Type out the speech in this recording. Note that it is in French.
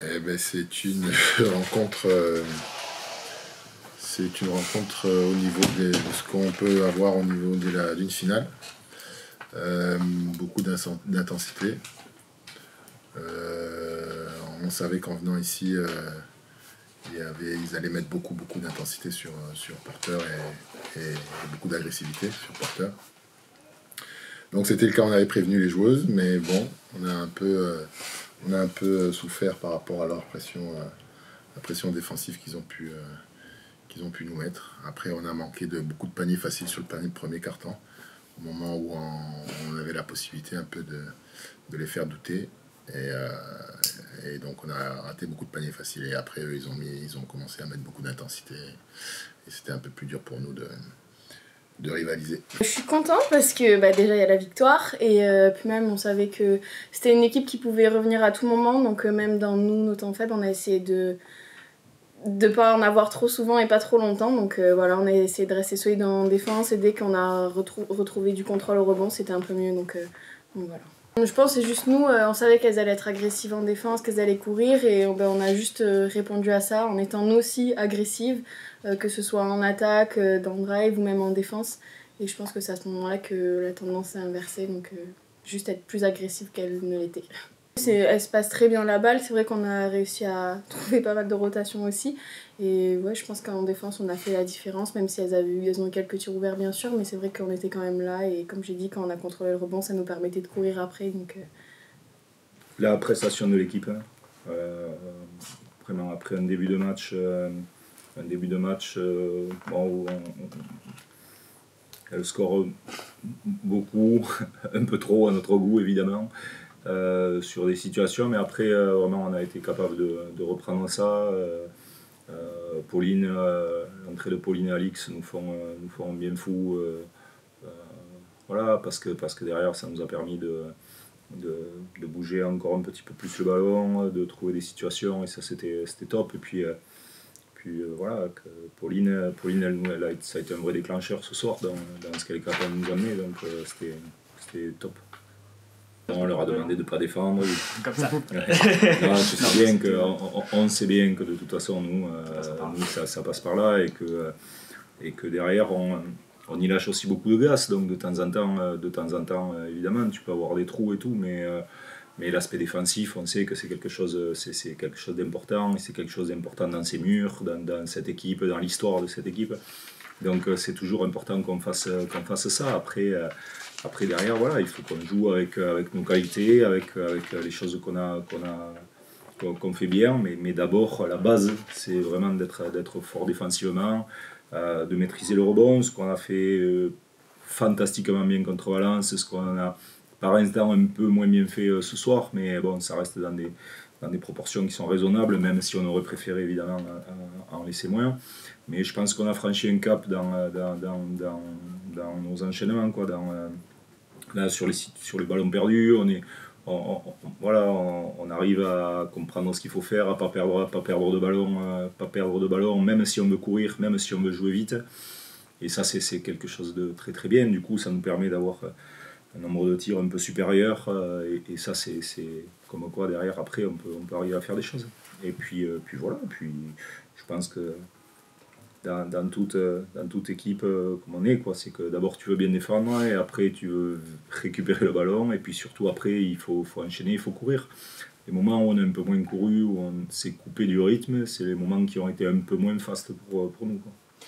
C'est une rencontre, au niveau de ce qu'on peut avoir au niveau d'une finale. Beaucoup d'intensité. On savait qu'en venant ici, ils allaient mettre beaucoup d'intensité sur porteur et beaucoup d'agressivité sur porteur. Donc c'était le cas, on avait prévenu les joueuses, mais bon, on a un peu souffert par rapport à la pression défensive qu'ils ont pu nous mettre. Après, on a manqué de beaucoup de paniers faciles sur le premier carton, au moment où on avait la possibilité un peu de les faire douter. Et donc on a raté beaucoup de paniers faciles. Et après, eux, ils ont commencé à mettre beaucoup d'intensité. Et c'était un peu plus dur pour nous de rivaliser. Je suis contente parce que déjà il y a la victoire et puis même on savait que c'était une équipe qui pouvait revenir à tout moment, donc même dans nos temps faibles on a essayé de pas en avoir trop souvent et pas trop longtemps, donc voilà, on a essayé de rester solide en défense et dès qu'on a retrouvé du contrôle au rebond c'était un peu mieux, donc voilà. Je pense que c'est juste nous, on savait qu'elles allaient être agressives en défense, qu'elles allaient courir et on a juste répondu à ça en étant nous aussi agressives, que ce soit en attaque, dans le drive ou même en défense. Et je pense que c'est à ce moment-là que la tendance s'est inversée, donc juste être plus agressive qu'elle ne l'était. Elle se passe très bien la balle, c'est vrai qu'on a réussi à trouver pas mal de rotations aussi. Et ouais, je pense qu'en défense on a fait la différence, même si elles ont eu quelques tirs ouverts bien sûr, mais c'est vrai qu'on était quand même là et comme j'ai dit, quand on a contrôlé le rebond, ça nous permettait de courir après. Donc, La prestation de l'équipe, vraiment après un début de match, où elle score beaucoup, un peu trop à notre goût évidemment. Sur des situations, mais après vraiment on a été capable de reprendre ça. L'entrée de Pauline et Alix nous font bien fou, voilà, parce que derrière ça nous a permis de bouger encore un petit peu plus le ballon, de trouver des situations, et ça c'était top. Et puis voilà, Pauline ça a été un vrai déclencheur ce soir dans ce qu'elle est capable de nous amener, donc c'était top. On leur a demandé de ne pas défendre. Comme ça. On sait bien que de toute façon, nous ça passe par là et que derrière, on y lâche aussi beaucoup de glace. Donc de temps en temps, évidemment, tu peux avoir des trous et tout, mais l'aspect défensif, on sait que c'est quelque chose d'important, et c'est quelque chose d'important dans ces murs, dans cette équipe, dans l'histoire de cette équipe. Donc c'est toujours important qu'on fasse ça. Après derrière, voilà, il faut qu'on joue avec nos qualités, avec les choses qu'on fait bien, mais d'abord la base c'est vraiment d'être fort défensivement, de maîtriser le rebond, ce qu'on a fait fantastiquement bien contre Valence, ce qu'on a par instant un peu moins bien fait ce soir, mais bon, ça reste dans des proportions qui sont raisonnables, même si on aurait préféré évidemment en laisser moins. Mais je pense qu'on a franchi un cap dans nos enchaînements, quoi, là, sur les ballons perdus, on arrive à comprendre ce qu'il faut faire, à pas perdre de ballon, même si on veut courir, même si on veut jouer vite. Et ça, c'est quelque chose de très très bien. Du coup, ça nous permet d'avoir un nombre de tirs un peu supérieur, et ça, c'est comme quoi derrière, après, on peut arriver à faire des choses. Et puis voilà. Puis je pense que dans toute équipe comme on est, c'est que d'abord tu veux bien défendre et après tu veux récupérer le ballon, et puis surtout après il faut enchaîner, il faut courir. Les moments où on a un peu moins couru, où on s'est coupé du rythme, c'est les moments qui ont été un peu moins fastes pour nous, quoi.